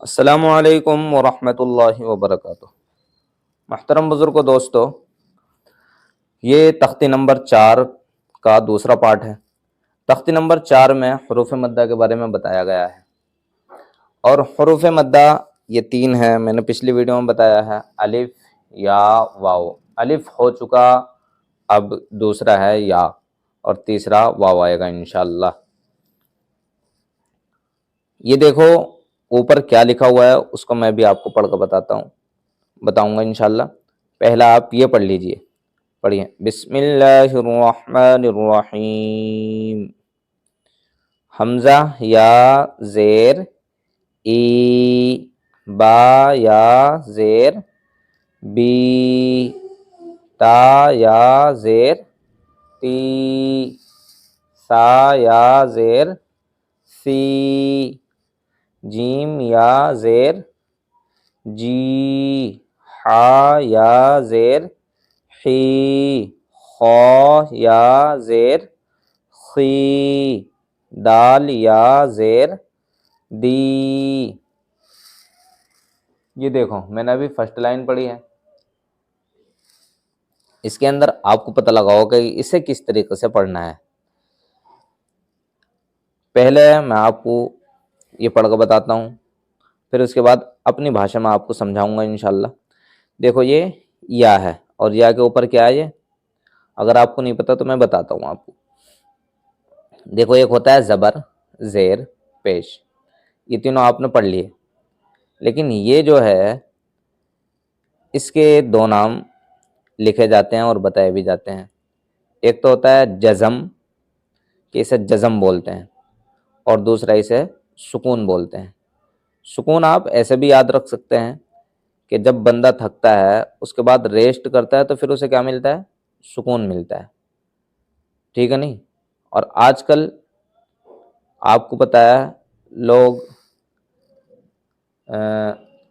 السلام علیکم ورحمۃ اللہ وبرکاتہ۔ محترم بزرگ و دوستو، یہ تختی نمبر 4 کا دوسرا پارٹ ہے۔ تختی نمبر 4 میں حروف مدہ کے بارے میں بتایا گیا ہے، اور حروف مدہ یہ 3 ہیں۔ میں نے پچھلی ویڈیو میں بتایا ہے، الف، یا، واو۔ الف ہو چکا، اب دوسرا ہے یا، اور تیسرا واو آئے گا انشاءاللہ۔ یہ دیکھو اوپر کیا لکھا ہوا ہے، اس کو میں بھی آپ کو پڑھ کر بتاؤں گا انشاءاللہ۔ پہلا آپ یہ پڑھ لیجئے، پڑھیے، بسم اللہ الرحمن الرحیم۔ حمزہ یا زیر ای، با یا زیر بی، تا یا زیر تی، سا یا زیر سی، جیم یا زیر جی، حا یا زیر حی، خا یا زیر خی، دال یا زیر دی۔ یہ دیکھو میں نے ابھی فرسٹ لائن پڑھی ہے، اس کے اندر آپ کو پتہ لگا ہوگا کہ اسے کس طریقے سے پڑھنا ہے۔ پہلے میں آپ کو یہ پڑھ کر بتاتا ہوں، پھر اس کے بعد اپنی بھاشا میں آپ کو سمجھاؤں گا انشاءاللہ۔ دیکھو یہ یا ہے، اور یا کے اوپر کیا ہے یہ، اگر آپ کو نہیں پتا تو میں بتاتا ہوں آپ کو۔ دیکھو ایک ہوتا ہے زبر، زیر، پیش، یہ تینوں آپ نے پڑھ لیے، لیکن یہ جو ہے اس کے دو نام لکھے جاتے ہیں اور بتائے بھی جاتے ہیں۔ ایک تو ہوتا ہے جزم، کہ اسے جزم بولتے ہیں، اور دوسرا اسے سکون بولتے ہیں۔ سکون آپ ایسے بھی یاد رکھ سکتے ہیں کہ جب بندہ تھکتا ہے اس کے بعد ریسٹ کرتا ہے تو پھر اسے کیا ملتا ہے؟ سکون ملتا ہے، ٹھیک ہے نہیں؟ اور آج کل آپ کو پتہ ہے لوگ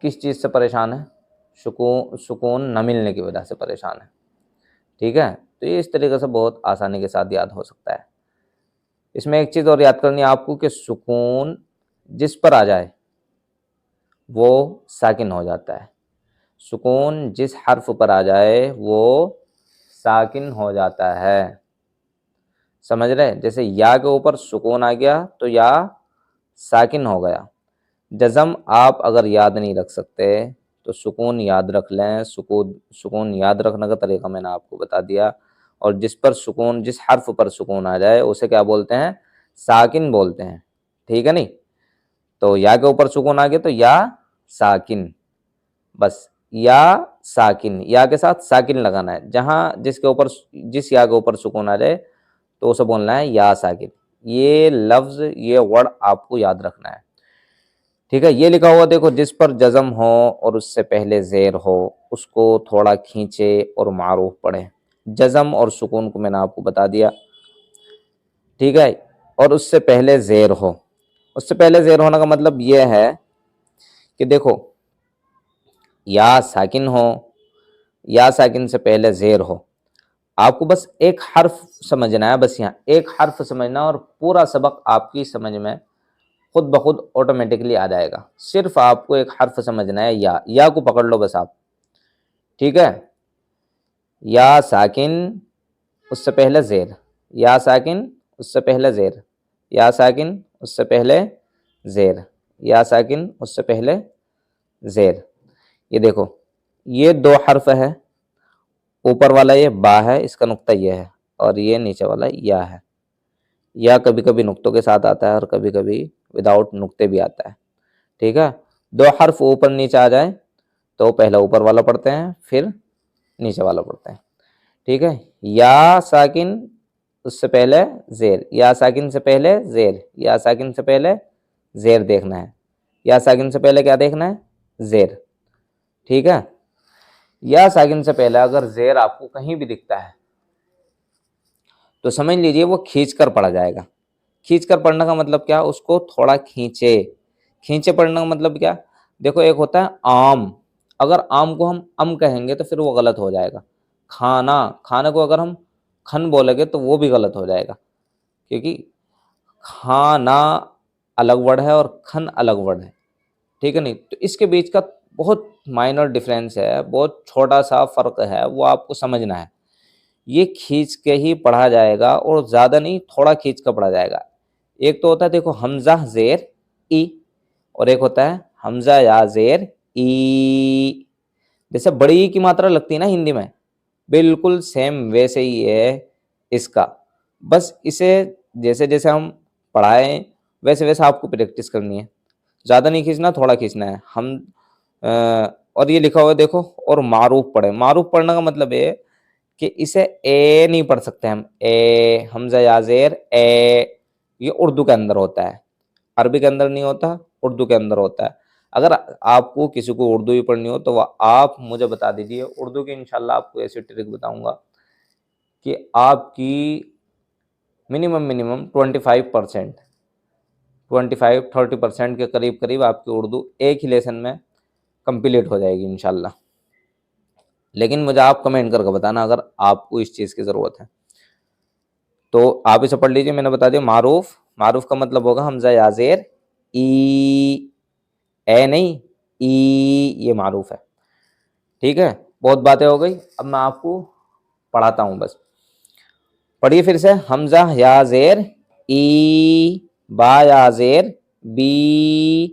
کس چیز سے پریشان ہیں؟ سکون نہ ملنے کی وجہ سے پریشان ہے، ٹھیک ہے؟ تو یہ اس طریقے سے بہت آسانی کے ساتھ یاد ہو سکتا ہے۔ اس میں ایک چیز اور یاد کرنی ہے آپ کو کہ سکون جس پر آ جائے وہ ساکن ہو جاتا ہے۔ سکون جس حرف پر آ جائے وہ ساکن ہو جاتا ہے، سمجھ رہے؟ جیسے یا کے اوپر سکون آ گیا تو یا ساکن ہو گیا۔ جزم آپ اگر یاد نہیں رکھ سکتے تو سکون یاد رکھ لیں۔ سکون یاد رکھنے کا طریقہ میں نے آپ کو بتا دیا، اور جس پر سکون، جس حرف پر سکون آ جائے اسے کیا بولتے ہیں؟ ساکن بولتے ہیں، ٹھیک ہے نہیں؟ تو یا کے اوپر سکون آ گیا تو یا ساکن، بس یا ساکن، یا کے ساتھ ساکن لگانا ہے۔ جہاں جس یا کے اوپر سکون آ جائے تو اسے بولنا ہے یا ساکن۔ یہ لفظ، یہ ورڈ آپ کو یاد رکھنا ہے، ٹھیک ہے؟ یہ لکھا ہوا دیکھو، جس پر جزم ہو اور اس سے پہلے زیر ہو اس کو تھوڑا کھینچے اور معروف پڑھے۔ جزم اور سکون کو میں نے آپ کو بتا دیا، ٹھیک ہے؟ اور اس سے پہلے زیر ہو، اس سے پہلے زیر ہونے کا مطلب یہ ہے کہ دیکھو یا ساکن ہو، یا ساکن سے پہلے زیر ہو، آپ کو بس ایک حرف سمجھنا ہے، بس یہاں ایک حرف سمجھنا، اور پورا سبق آپ کی سمجھ میں خود بخود آٹومیٹکلی آ جائے گا۔ صرف آپ کو ایک حرف سمجھنا ہے، یا کو پکڑ لو بس آپ، ٹھیک ہے؟ یا ساکن، اس سے پہلے زیر، یا ساکن، اس سے پہلے زیر، یا ساکن، اس سے پہلے زیر، یا ساکن، اس سے پہلے زیر۔ یہ دیکھو یہ دو حرف ہے، اوپر والا یہ با ہے، اس کا نقطہ یہ ہے، اور یہ نیچے والا یا ہے۔ یا کبھی کبھی نقطوں کے ساتھ آتا ہے اور کبھی کبھی وداؤٹ نقطے بھی آتا ہے، ٹھیک ہے؟ دو حرف اوپر نیچے آ جائیں تو پہلا اوپر والا پڑھتے ہیں، پھر نیچے والا پڑھتے ہیں، ٹھیک ہے؟ یا ساکن، اس سے پہلے زیر، یا ساکن سے پہلے زیر، یا ساکن سے پہلے زیر دیکھنا ہے، یا ساکن سے پہلے کیا دیکھنا ہے؟ زیر، ٹھیک ہے؟ یا ساکن سے پہلے اگر زیر آپ کو کہیں بھی دکھتا ہے تو سمجھ لیجئے وہ کھینچ کر پڑھا جائے گا۔ کھینچ کر پڑھنے کا مطلب کیا؟ اس کو تھوڑا کھینچے پڑھنے کا مطلب کیا؟ دیکھو ایک ہوتا ہے آم، اگر آم کو ہم کہیں گے تو پھر وہ غلط ہو جائے گا۔ کھانے کو اگر ہم کھن بولیں گے تو وہ بھی غلط ہو جائے گا، کیونکہ کھانا الگ ورڈ ہے اور کھن الگ ورڈ ہے، ٹھیک ہے نہیں. تو اس کے بیچ کا بہت مائنر ڈفرینس ہے, بہت چھوٹا سا فرق ہے, وہ آپ کو سمجھنا ہے. یہ کھینچ کے ہی پڑھا جائے گا اور زیادہ نہیں, تھوڑا کھینچ کر پڑھا جائے گا. ایک تو ہوتا ہے دیکھو حمزہ زیر ای, اور ایک ہوتا ہے حمزہ یا زیر ای. جیسے بڑی ای کی ماترا لگتی ہے نا ہندی میں, بالکل سیم ویسے ہی ہے اس کا. بس اسے جیسے جیسے ہم پڑھائیں ویسے ویسے آپ کو پریکٹس کرنی ہے. زیادہ نہیں کھینچنا, تھوڑا کھینچنا ہے. ہم اور یہ لکھا ہوا ہے دیکھو, اور معروف پڑھیں. معروف پڑھنے کا مطلب ہے کہ اسے اے نہیں پڑھ سکتے ہم, اے حمزہ یا زیر اے. یہ اردو کے اندر ہوتا ہے, عربی کے اندر نہیں ہوتا, اردو کے اندر ہوتا ہے. اگر آپ کو کسی کو اردو ہی پڑھنی ہو تو وہ آپ مجھے بتا دیجئے. اردو کی انشاءاللہ آپ کو ایسی ٹرک بتاؤں گا کہ آپ کی منیمم 25% 30% کے قریب آپ کی اردو ایک ہی لیسن میں کمپلیٹ ہو جائے گی انشاءاللہ. لیکن مجھے آپ کمنٹ کر کے بتانا اگر آپ کو اس چیز کی ضرورت ہے. تو آپ اسے پڑھ لیجئے. میں نے بتا دیا معروف. معروف کا مطلب ہوگا حمزہ یا زیر ای, اے نہیں ای, یہ معروف ہے. ٹھیک ہے, بہت باتیں ہو گئی. اب میں آپ کو پڑھاتا ہوں بس. پڑھیے پھر سے. حمزہ یا زیر ای, با یا زیر بی,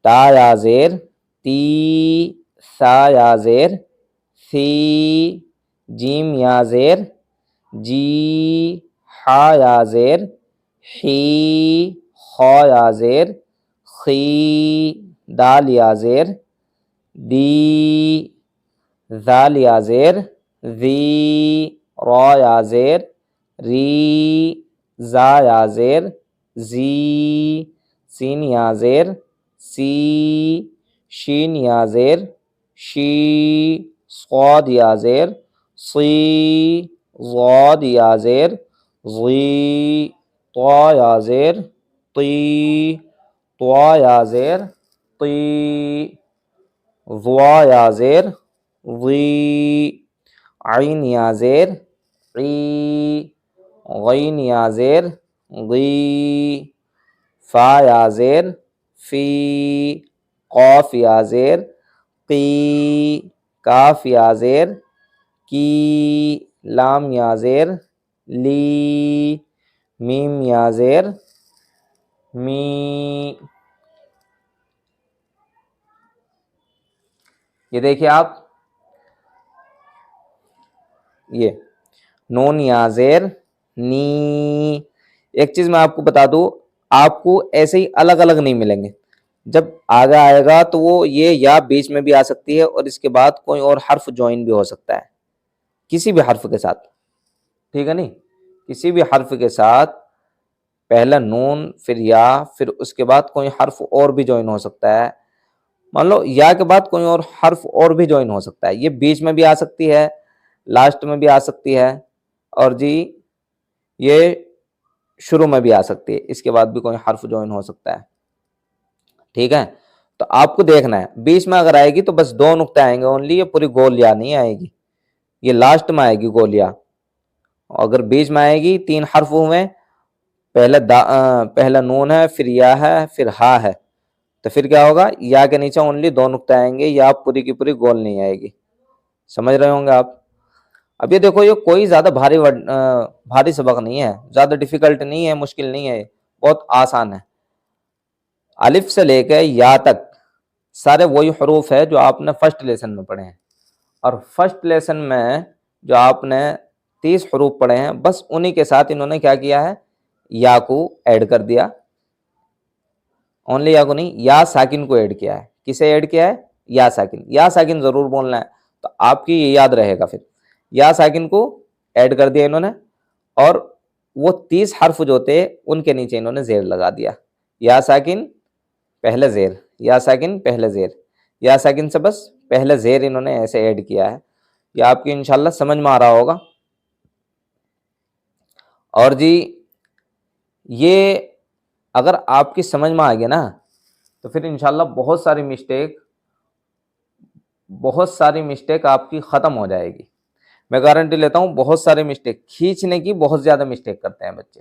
تا یا زیر تی, سا یا زیر سی, جیم یا زیر جی, حا یا زیر حی, خا یا زیر خی, دال یا زیر دی, ذال یا زیر ذی, را یا زیر ری, زا یا زیر زی, سین یا زیر سی, شین یا زیر شی, صاد یا زیر صی, ضاد یا زیر ضی, طا یا زیر طی, طوا یا زیر طی, ضوا یا زیر ضی, عین یا زیر عی, غین یا زیر غی, فا یا زیر فی, قاف یا زیر قی, کاف یا زیر کی, لام یا زیر لی, میم یا زیر می. یہ دیکھیے آپ, یہ نون یا زیر نی. ایک چیز میں آپ کو بتا دوں, آپ کو ایسے ہی الگ الگ نہیں ملیں گے. جب آگے آئے گا تو وہ یہ یا بیچ میں بھی آ سکتی ہے, اور اس کے بعد کوئی اور حرف جوائن بھی ہو سکتا ہے کسی بھی حرف کے ساتھ. ٹھیک ہے نہیں, کسی بھی حرف کے ساتھ پہلا نون پھر یا, پھر اس کے بعد کوئی حرف اور بھی جوائن ہو سکتا ہے. مان لو یا کے بعد کوئی اور حرف اور بھی جوائن ہو سکتا ہے. یہ بیچ میں بھی آ سکتی ہے, لاسٹ میں بھی آ سکتی ہے, اور جی یہ شروع میں بھی آ سکتی ہے. اس کے بعد بھی کوئی حرف جوائن ہو سکتا ہے. ٹھیک ہے, تو آپ کو دیکھنا ہے بیچ میں اگر آئے گی تو بس 2 نقطے آئیں گے اونلی, یہ پوری گول یا نہیں آئے گی, یہ لاسٹ میں آئے گی گول یا. اگر بیچ میں آئے گی 3 حرف ہوئے, پہلا نون ہے, پھر یا ہے, پھر ہا ہے, تو پھر کیا ہوگا, یا کے نیچے اونلی 2 نقطے آئیں گے, یا پوری کی پوری گول نہیں آئے گی. سمجھ رہے ہوں گے آپ. اب یہ دیکھو, یہ کوئی زیادہ بھاری سبق نہیں ہے, زیادہ ڈیفیکلٹ نہیں ہے, مشکل نہیں ہے, بہت آسان ہے. الف سے لے کے یا تک سارے وہی حروف ہے جو آپ نے فرسٹ لیسن میں پڑھے ہیں. اور فرسٹ لیسن میں جو آپ نے 30 حروف پڑھے ہیں, بس انہی کے ساتھ انہوں نے کیا کیا ہے, یا کو ایڈ کر دیا. اونلی یا کو نہیں, یا ساکن کو ایڈ کیا ہے. کسے ایڈ کیا ہے, یا ساکن. یا ساکن ضرور بولنا ہے, تو آپ کی یہ یاد رہے گا. پھر یا ساکن کو ایڈ کر دیا انہوں نے, اور وہ 30 حرف جو تھے ان کے نیچے انہوں نے زیر لگا دیا. یا ساکن پہلے زیر, یا ساکن پہلے زیر, یا ساکن سے بس پہلے زیر انہوں نے ایسے ایڈ کیا ہے. یہ آپ کی انشاءاللہ سمجھ میں آ رہا ہوگا. اور جی یہ اگر آپ کی سمجھ میں آ گیا نا, تو پھر انشاءاللہ بہت ساری مسٹیک آپ کی ختم ہو جائے گی. میں گارنٹی لیتا ہوں, بہت سارے مسٹیک, کھینچنے کی بہت زیادہ مسٹیک کرتے ہیں بچے.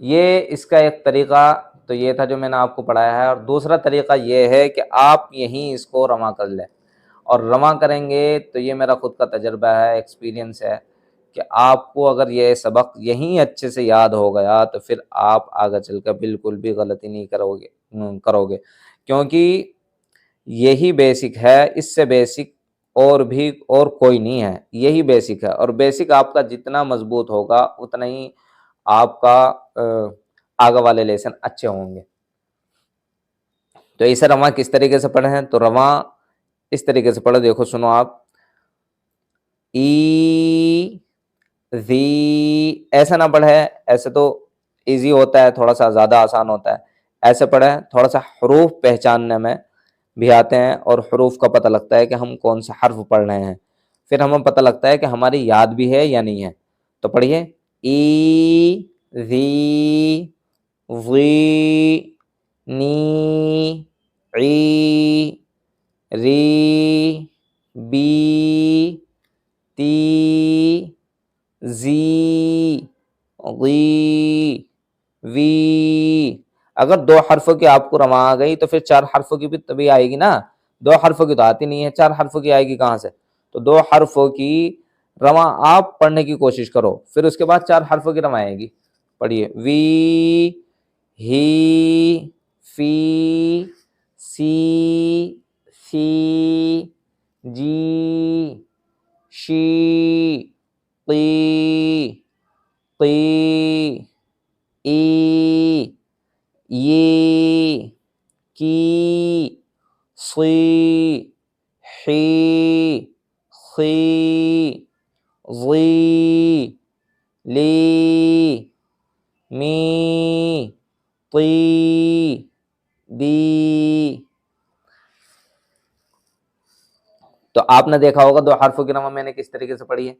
یہ اس کا ایک طریقہ تو یہ تھا جو میں نے آپ کو پڑھایا ہے، اور دوسرا طریقہ یہ ہے کہ آپ یہیں اس کو رواں کر لیں، اور رواں کریں گے تو یہ میرا خود کا تجربہ ہے، ایکسپیرینس ہے کہ آپ کو اگر یہ سبق یہیں اچھے سے یاد ہو گیا تو پھر آپ آگے چل کر بالکل بھی غلطی نہیں کرو گے، کیونکہ یہی بیسک ہے، اس سے بیسک اور کوئی نہیں ہے، یہی بیسک ہے، اور بیسک آپ کا جتنا مضبوط ہوگا اتنا ہی آپ کا آگے والے لیسن اچھے ہوں گے۔ تو اسے رواں کس طریقے سے پڑھے ہیں؟ تو رواں اس طریقے سے پڑھو، دیکھو سنو آپ، ای زی، ایسا نہ پڑھے، ایسے تو ایزی ہوتا ہے، تھوڑا سا زیادہ آسان ہوتا ہے، ایسے پڑھے تھوڑا سا حروف پہچاننے میں بھی آتے ہیں، اور حروف کا پتہ لگتا ہے کہ ہم کون سے حرف پڑھ رہے ہیں، پھر ہمیں پتہ لگتا ہے کہ ہماری یاد بھی ہے یا نہیں ہے۔ تو پڑھیے، ای زی وی نی عی ری بی تی زی غی وی۔ اگر دو حرفوں کی آپ کو رواں آ گئی تو پھر چار حرفوں کی بھی تبھی آئے گی نا، دو حرفوں کی تو آتی نہیں ہے، چار حرفوں کی آئے گی کہاں سے؟ تو دو حرفوں کی رواں آپ پڑھنے کی کوشش کرو، پھر اس کے بعد چار حرفوں کی رواں آئے گی۔ پڑھیے، وی ہی فی سی سی جی شی قی قی ای ی کی صی حی خی ضی لی می طی دی۔ تو آپ نے دیکھا ہوگا دو حرفوں کی رواں میں نے کس طریقے سے پڑھی ہے۔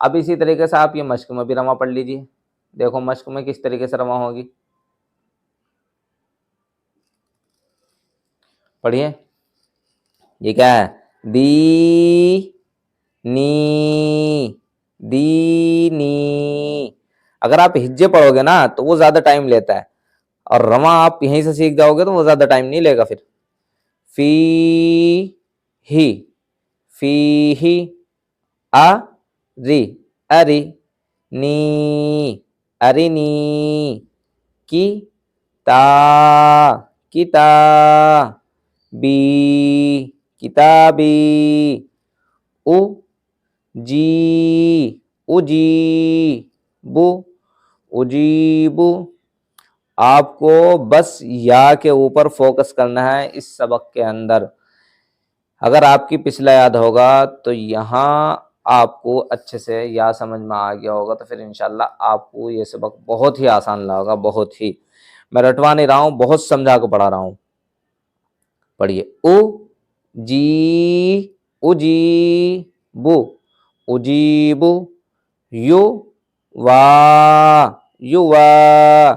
اب اسی طریقے سے آپ یہ مشق میں بھی رواں پڑھ لیجیے، دیکھو مشق میں کس طریقے سے رواں ہوگی، پڑھیے، یہ کیا ہے؟ دی نی دی نی۔ اگر آپ ہجے پڑھو گے نا تو وہ زیادہ ٹائم لیتا ہے، اور رواں آپ یہیں سے سیکھ جاؤ گے تو وہ زیادہ ٹائم نہیں لے گا۔ پھر فی ہی فی ہی آ ری اری نی ارنی کی تا کتا بی کتابی او جی اجی بو اجیبو۔ آپ کو بس یا کے اوپر فوکس کرنا ہے اس سبق کے اندر۔ اگر آپ کی پچھلا یاد ہوگا تو یہاں آپ کو اچھے سے یا سمجھ میں آ گیا ہوگا، تو پھر انشاءاللہ آپ کو یہ سبق بہت ہی آسان لگا، بہت ہی۔ میں رٹوا نہیں رہا ہوں، بہت سمجھا کے پڑھا رہا ہوں۔ پڑھیے، او جی اجی بو اجیبو یو وا یوا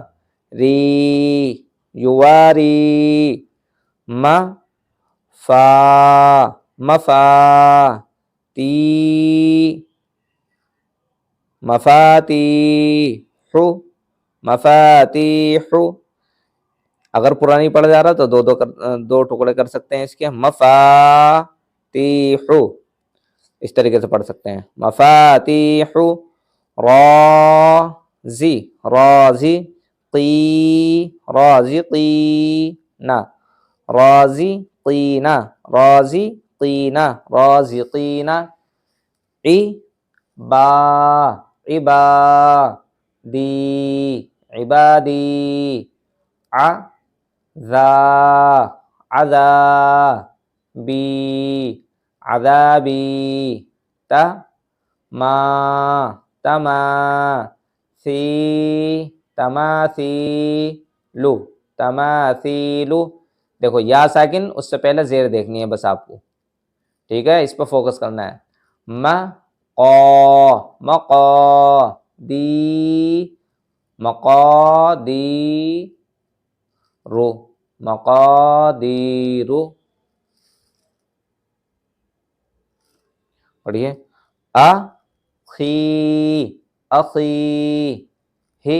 ری یواری ما فا مفا تی مفاتی حو مفاتیحو۔ اگر پرانی پڑھ جا رہا تو دو ٹکڑے کر سکتے ہیں اس کے، مفاتیحو، اس طریقے سے پڑھ سکتے ہیں، مفاتیحو رازی رازی قی رازقینا رازقینا رازقینا رازقینا عبا عبادی عبادی عذابی عذابی تماثیلو تماثیلو۔ دیکھو یا ساکن، اس سے پہلے زیر دیکھنی ہے بس آپ کو، ٹھیک ہے، اس پہ فوکس کرنا ہے۔ مقادی مقادیرو مقادیرو۔ پڑھیے، اخی اخی ہی